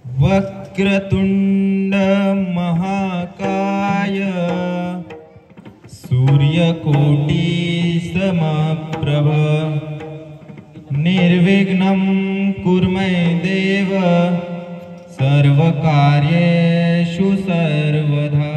वक्रतुंड महाकाय सूर्यकोटि समप्रभ निर्विघ्नं कुर्मः देव सर्वकार्येषु सर्वदा।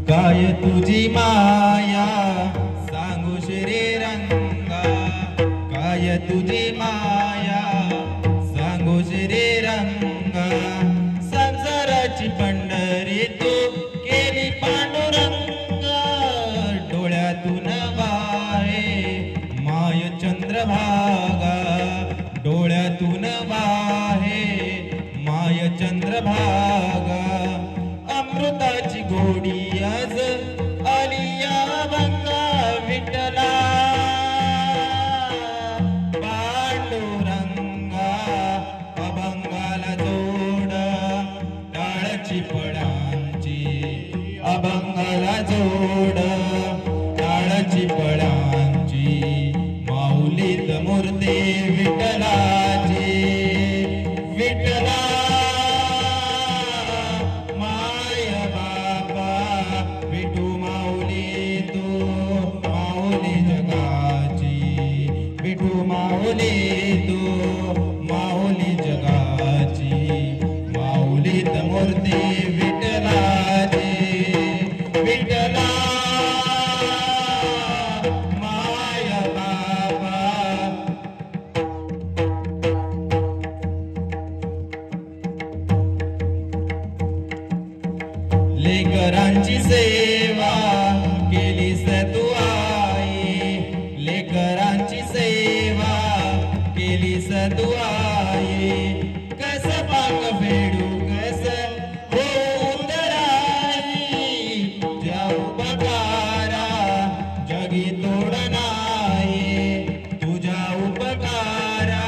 काय तुझी माया सांगू श्रीरंगा, काय तुझी माया सांगू श्रीरंगा। संसाराची पंढरी तू केली पांडुरंगा, डोळ्यातून वाहे माय चंद्रभागा, डोळ्यातून वाहे माय चंद्रभागा। अमृताची गोडी आज आलिया भंगा विठ्ठला, पांडुरंगा अभंगाला जोड टाळची फळांची, अभंगाला जोड टाळची फळांची। माऊलीत मूर्ती विठ्ठलाची, विठ्ठला माऊली तू माऊली जगाची, माऊलीत मूर्ती विठ्ठलाची, विठ्ठला माया बाबा। लेकरांची सेवा केलीस तू आई, लेकरांची सेवा केलीस तू आई। कस पांग फेडू कस होऊन राही, तुझ्या उपकारा जगी तोड नाही, तुझ्या उपकारा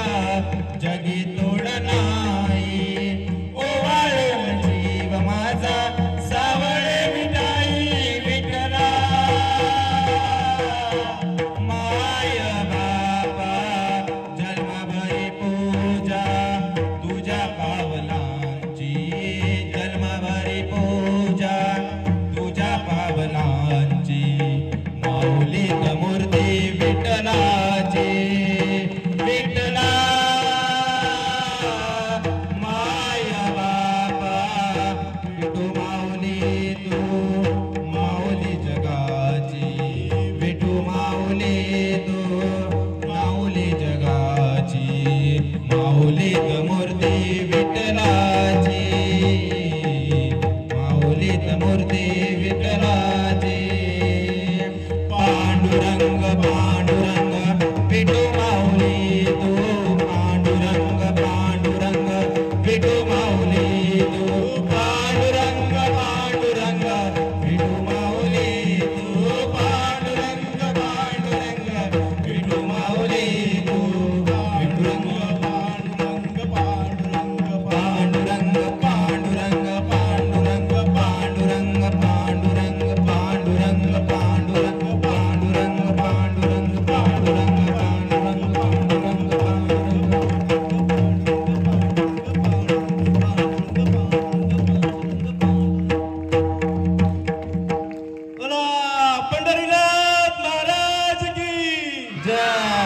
जगी तोड नाही। ओवाळून जीव माझा सावळे विटाई, पंढरीनाथ महाराज की जय.